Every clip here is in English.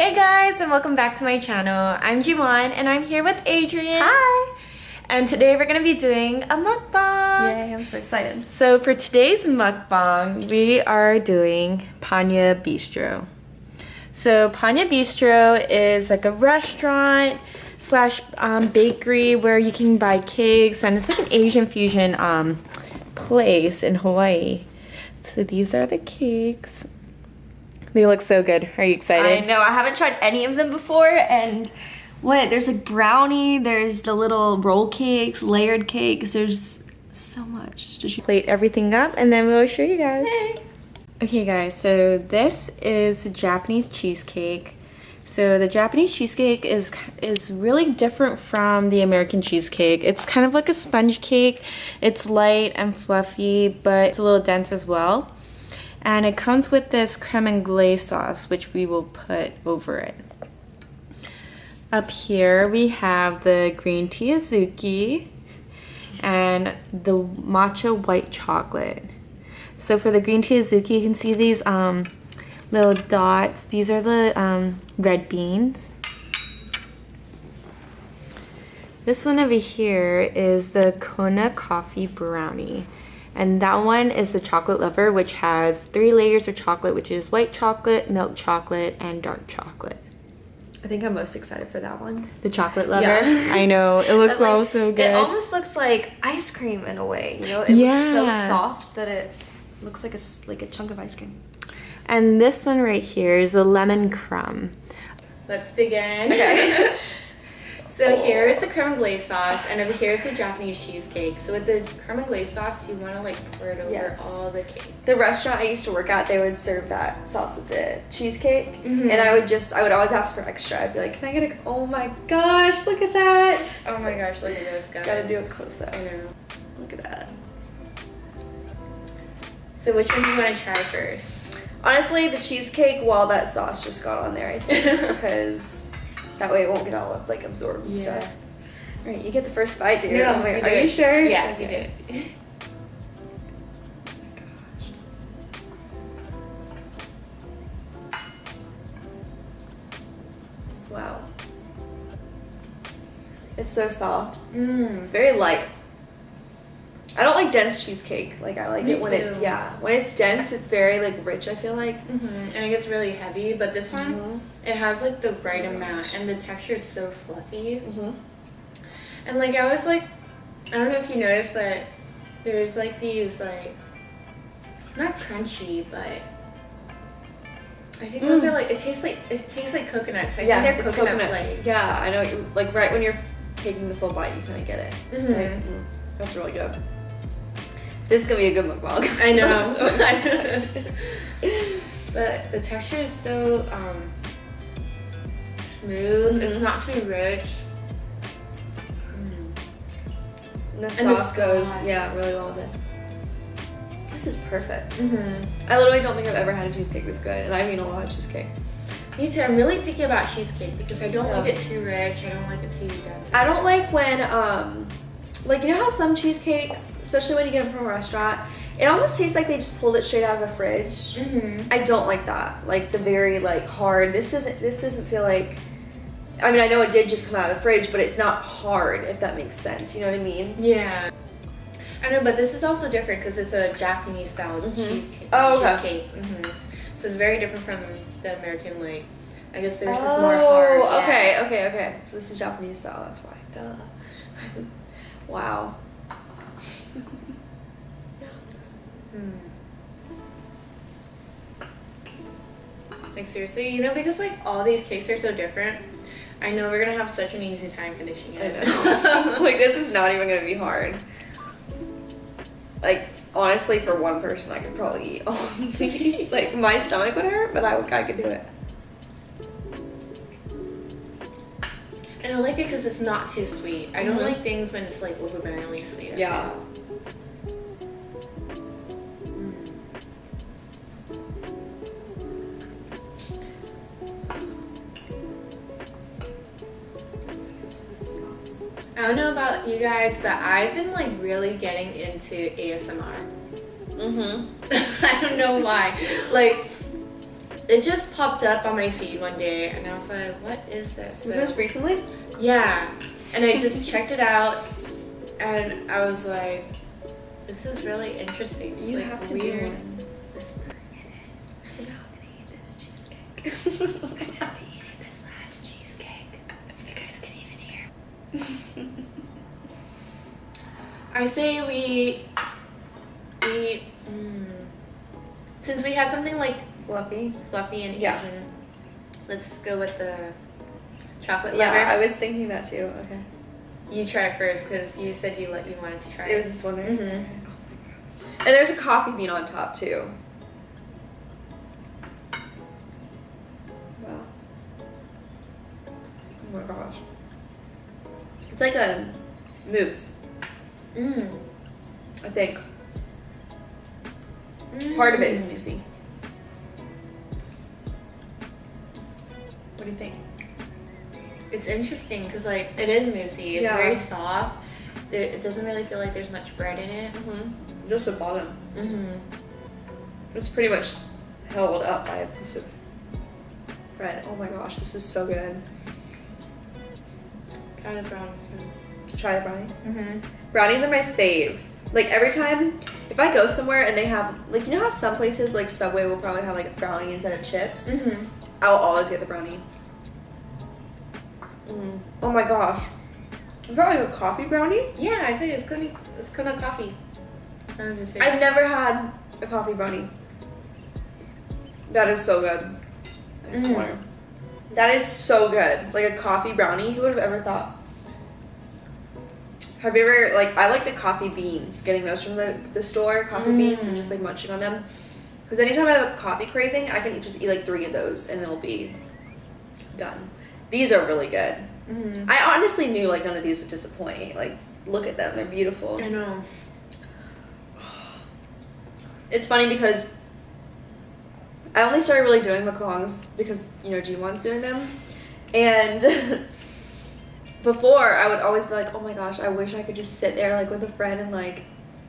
Hey guys, and welcome back to my channel. I'm Jiwon and I'm here with Adrienne. Hi! And today we're gonna be doing a mukbang. Yay, I'm so excited. So for today's mukbang, we are doing Panya Bistro. So Panya Bistro is like a restaurant slash bakery where you can buy cakes, and it's like an Asian fusion place in Hawaii. So these are the cakes. They look so good. Are you excited? I know, I haven't tried any of them before, and there's like brownie, there's the little roll cakes, layered cakes, there's so much. Did you Plate everything up and then we'll show you guys. Hey. Okay guys, so this is Japanese cheesecake. So the Japanese cheesecake is really different from the American cheesecake. It's kind of like a sponge cake. It's light and fluffy, but it's a little dense as well. And it comes with this creme anglaise sauce, which we will put over it. Up here we have the green tea azuki and the matcha white chocolate. So for the green tea azuki, you can see these little dots. These are the red beans. This one over here is the Kona coffee brownie. And that one is the chocolate lover, which has 3 layers of chocolate, which is white chocolate, milk chocolate, and dark chocolate. I think I'm most excited for that one. The chocolate lover? Yeah. I know, it looks all so good. It almost looks like ice cream in a way, you know? It looks so soft that it looks like a chunk of ice cream. And this one right here is a lemon crumb. Let's dig in. Okay. So here is the creme anglaise sauce, and over here is the Japanese cheesecake. So with the creme anglaise sauce, you want to like pour it over all the cake. The restaurant I used to work at, they would serve that sauce with the cheesecake, and I would always ask for extra. I'd be like, can I get a, oh my gosh, look at that. Oh my gosh, look at this, guys. Gotta do a close up. I know. Look at that. So which one do you want to try first? Honestly, the cheesecake while that sauce just got on there, I think, because that way it won't get all like absorbed and stuff. All right, you get the first bite, dude. No, oh are you sure? Yeah, okay. you do. Wow. It's so soft. It's very light. I don't like dense cheesecake. Like I like it when it's when it's dense. It's very like rich. I feel like, and it gets really heavy. But this one, it has like the right amount, and the texture is so fluffy. And like I was like, I don't know if you noticed, but there's like these like not crunchy, but I think those are like it tastes like coconuts. I think they're coconut flakes. Yeah, I know. Like right when you're taking the full bite, you kind of get it. It's like, that's really good. This is gonna be a good mukbang. I know. So but the texture is so smooth. It's not too rich. And the sauce goes really well with it. This is perfect. I literally don't think I've ever had a cheesecake this good, and I mean a lot of cheesecake. Me too. I'm really picky about cheesecake because I don't like it too rich. I don't like it too dense. I don't like when like, you know how some cheesecakes, especially when you get them from a restaurant, it almost tastes like they just pulled it straight out of a fridge. I don't like that. Like the very like hard. This doesn't feel like. I mean, I know it did just come out of the fridge, but it's not hard, if that makes sense. You know what I mean? Yeah. I know, but this is also different because it's a Japanese style cheesecake. Okay. So it's very different from the American, like, I guess theirs is more hard. Oh, okay. So this is Japanese style, that's why. Duh. Wow. Like seriously, you know, because like all these cakes are so different, I know we're gonna have such an easy time finishing it. I know. Like this is not even gonna be hard. Like honestly, for one person, I could probably eat all of these. Like my stomach would hurt, but I could do it. And I like it because it's not too sweet. I don't like things when it's like overbearingly sweet. Yeah. I don't know about you guys, but I've been like really getting into ASMR. I don't know why. Like It just popped up on my feed one day, and I was like, "What is this?" Was this recently? Yeah, and I just checked it out, and I was like, "This is really interesting." It's You like have to do one. So now I'm gonna eat this cheesecake. I'm gonna be eating this last cheesecake. You guys can even hear. I say we eat. Since we had something like Fluffy. fluffy and Yeah. Asian, let's go with the chocolate Yeah, lover. I was thinking that too. Okay. You try first because you said you wanted to try. It was this one, right? Mhm. Okay. And there's a coffee bean on top too. Wow. Oh my gosh. It's like a mousse, I think. Part of it is moussey. What do you think? It's interesting because like it is moussey. It's Yeah. very soft. It doesn't really feel like there's much bread in it. Just the bottom. Mm-hmm. It's pretty much held up by a piece of bread. Oh my gosh, this is so good. Kind of brown. Try the brownie. Mm-hmm. Brownies are my fave. Like every time, if I go somewhere and they have, like, you know how some places, like Subway, will probably have like a brownie instead of chips? Mm-hmm. I'll always get the brownie. Oh my gosh. Is that like a coffee brownie? Yeah, I tell you, it's gonna coffee. I've never had a coffee brownie. That is so good. I swear. That is so good. Like a coffee brownie. Who would have ever thought? Have you ever, like, I like the coffee beans, getting those from the store, coffee beans, and just like munching on them. Because anytime I have a coffee craving, I can just eat like 3 of those and it'll be done. These are really good. I honestly knew like none of these would disappoint. Like, look at them, they're beautiful. I know. It's funny because I only started really doing mukbangs because, you know, G1's doing them. And before, I would always be like, oh my gosh, I wish I could just sit there like with a friend and like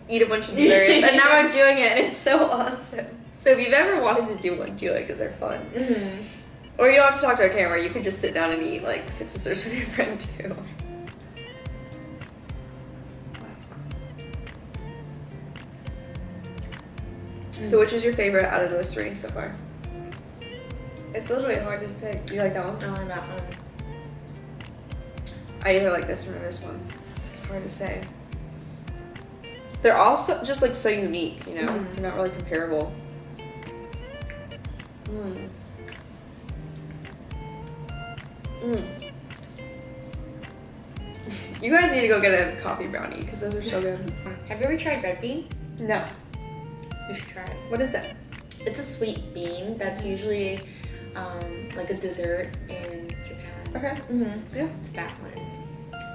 eat a bunch of desserts. And now I'm doing it and it's so awesome. So if you've ever wanted to do one, do it because they're fun. Or you don't have to talk to a camera, you could just sit down and eat like 6 desserts with your friend too. So which is your favorite out of those 3 so far? It's literally hard to pick. You like that one? I like that one. I either like this one or this one. It's hard to say. They're all so, just like so unique, you know? They're not really comparable. You guys need to go get a coffee brownie because those are so good. Have you ever tried red bean? No. You should try it. What is that? It's a sweet bean that's usually like a dessert in Japan. Okay. Yeah. It's that one.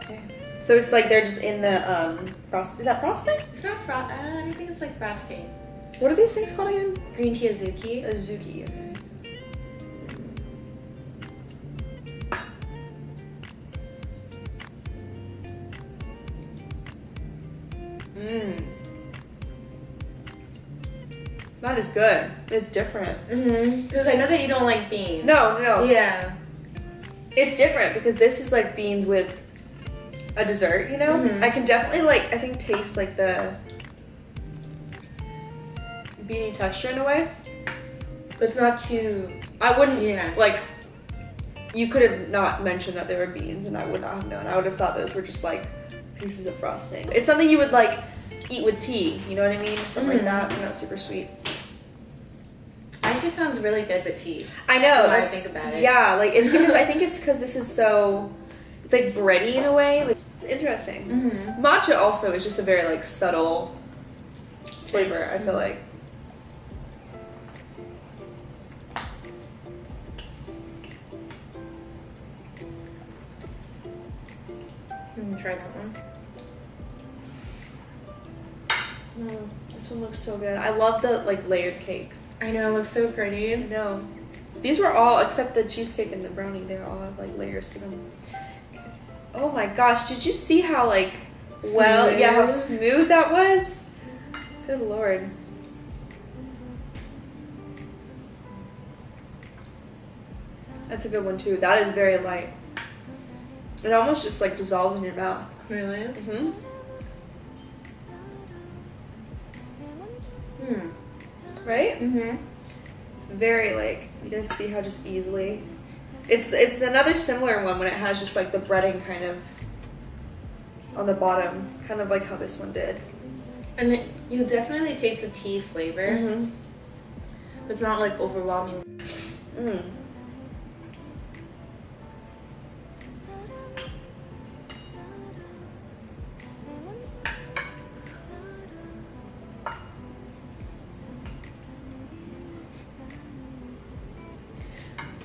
Okay. So it's like they're just in the frost. Is that frosting? It's not I don't think it's like frosting. What are these things called again? Green tea azuki. Azuki. Okay. That is good. It's different. Because I know that you don't like beans. No. Yeah. It's different because this is like beans with a dessert, you know? I can definitely like, I think taste like the beany texture in a way. But it's not too... I wouldn't, Yeah. like, you could have not mentioned that they were beans and I would not have known. I would have thought those were just like pieces of frosting. It's something you would like eat with tea, you know what I mean? Or something like that, but not super sweet. Actually sounds really good with tea. I know. Now I That's, think about it. Yeah, like it's because I think it's because this is so, it's like bready in a way. Like it's interesting. Matcha also is just a very like subtle flavor. I feel like. Try that one. This one looks so good. I love the like layered cakes. I know, it looks so pretty. No, these were all except the cheesecake and the brownie. They all have like layers to them. Oh my gosh! Did you see how like how smooth that was? Good lord. That's a good one too. That is very light. It almost just like dissolves in your mouth. Really? Mm-hmm. Right? Mm-hmm. It's very like, you guys see how just easily. It's another similar one when it has just like the breading kind of on the bottom, kind of like how this one did. And you definitely taste the tea flavor. Mm-hmm. It's not like overwhelming. Mm.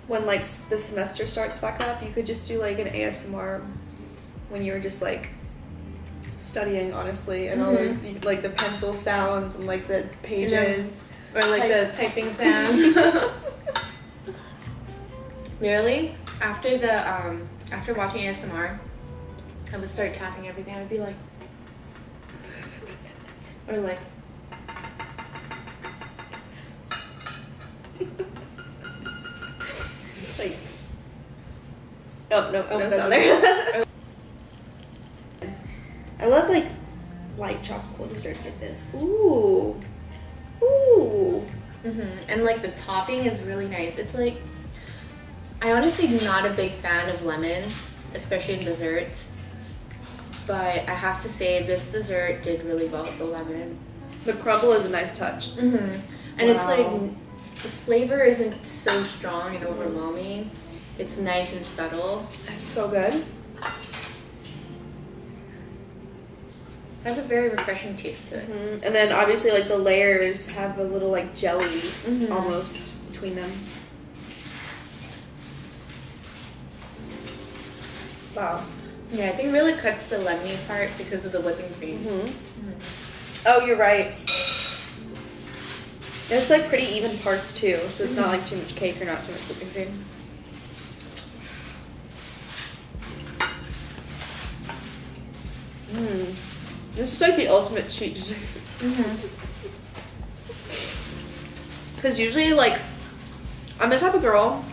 When like the semester starts back up, you could just do like an ASMR when you were just like studying, honestly, and all those like the pencil sounds and like the pages. Or like the typing sound. Literally, after watching ASMR, I would start tapping everything. I would be like, or like. Like, no sound there. I love like light tropical desserts like this. Ooh. And like the topping is really nice. It's like, I honestly am not a big fan of lemon, especially in desserts. But I have to say this dessert did really well with the lemon. The crumble is a nice touch. And it's like, the flavor isn't so strong and overwhelming. It's nice and subtle. It's so good. It has a very refreshing taste to it. And then obviously like the layers have a little like jelly almost between them. Wow. Yeah, I think it really cuts the lemony part because of the whipping cream. Oh, you're right. It's like pretty even parts too, so it's not like too much cake or not too much whipping cream. This is like the ultimate cheat dessert. Because usually, like, I'm the type of girl,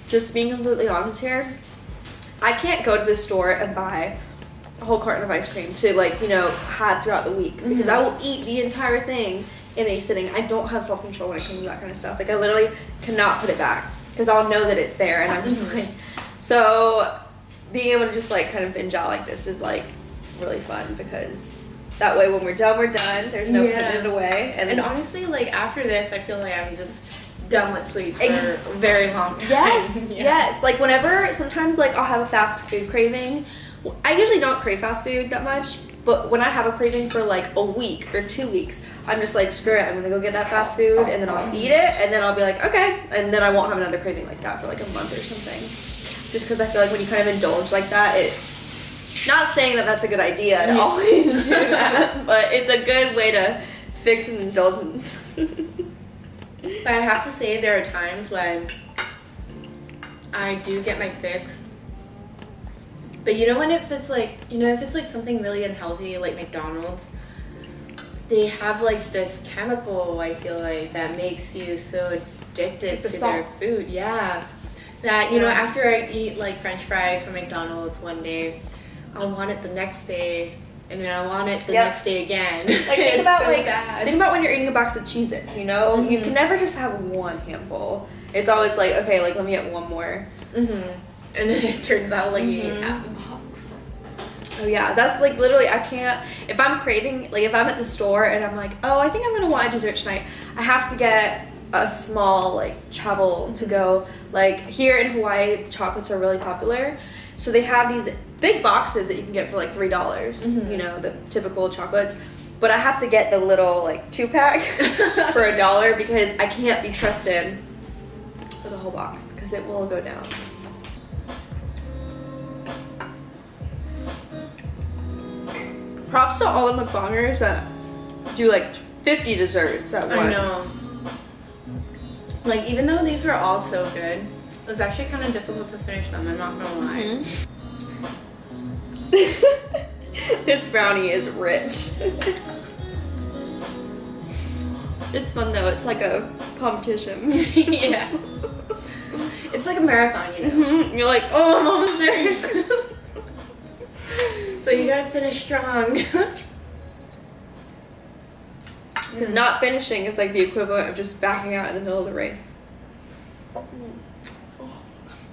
just being completely honest here, I can't go to the store and buy a whole carton of ice cream to, like, you know, have throughout the week. Because I will eat the entire thing in a sitting. I don't have self-control when it comes to that kind of stuff. Like, I literally cannot put it back because I'll know that it's there, and I'm just like, so being able to just like kind of binge out like this is like really fun, because that way when we're done, there's no putting it away. And honestly, like after this, I feel like I'm just done with sweets for a very long time. Yes. Like whenever, sometimes like I'll have a fast food craving. I usually don't crave fast food that much, but when I have a craving for like a week or 2 weeks, I'm just like, screw it, I'm gonna go get that fast food, and then I'll eat it, and then I'll be like, okay, and then I won't have another craving like that for like a month or something. Just because I feel like when you kind of indulge like that, not saying that that's a good idea to always do that, but it's a good way to fix an indulgence. But I have to say, there are times when I do get my fix. But you know when if it's like something really unhealthy like McDonald's, they have like this chemical, I feel like, that makes you so addicted to their food. Yeah. That, you know, after I eat like French fries from McDonald's one day, I'll want it the next day, and then I want it the next day again. Like think about think about when you're eating a box of Cheez-Its, you know? You can never just have one handful. It's always like, okay, like let me get one more. And then it turns out like you eat half the box. Oh yeah, that's like literally, I can't, if I'm craving, like if I'm at the store and I'm like, oh, I think I'm gonna want a dessert tonight, I have to get a small like travel to go. Like here in Hawaii, the chocolates are really popular, so they have these big boxes that you can get for like $3, you know, the typical chocolates, but I have to get the little like 2-pack for $1 because I can't be trusted for the whole box because it will go down. Props to all the mukbangers that do like 50 desserts at once. I know. Like, even though these were all so good, it was actually kind of difficult to finish them, I'm not gonna lie. This brownie is rich. It's fun though, it's like a competition. Yeah. It's like a marathon, you know. You're like, oh, I'm almost there. So you gotta finish strong. Because not finishing is like the equivalent of just backing out in the middle of the race.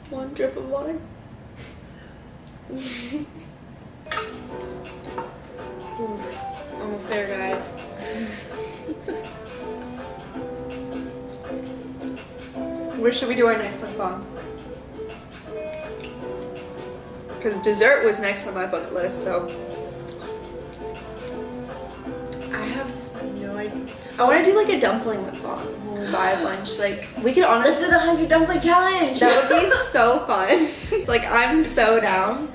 One drip of water. Almost there, guys. Where should we do our next mukbang? Because dessert was next on my bucket list, so. I have no idea. I want to do like a dumpling mukbang when we buy a bunch. Like, we could Let's honestly. do the 100 dumpling challenge. That would be so fun. Like, I'm so down.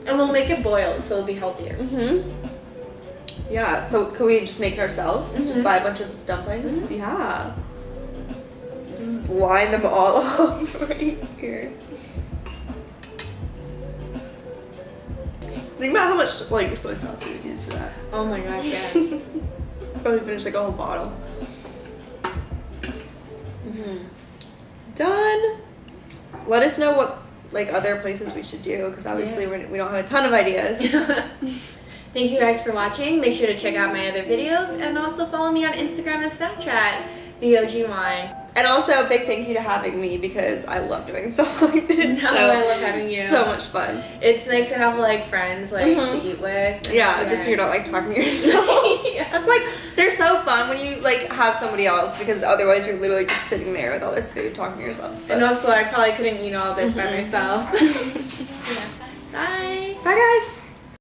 And we'll make it boiled, so it'll be healthier. Yeah, so could we just make it ourselves? Just buy a bunch of dumplings? Yeah. Just line them all up right here. Think about how much like soy sauce we would use for that. Oh my gosh, yeah. Probably finish like a whole bottle. Done. Let us know what like other places we should do, because obviously we don't have a ton of ideas. Thank you guys for watching. Make sure to check out my other videos and also follow me on Instagram and Snapchat, the OG Wine. And also a big thank you to having me, because I love doing stuff like this. No, I love having you. So much fun. It's nice to have like friends like to eat with. Yeah, just so you're not like talking to yourself. That's like, they're so fun when you like have somebody else, because otherwise you're literally just sitting there with all this food talking to yourself. But And also I probably couldn't eat all this by myself. So. Yeah. Bye. bye guys.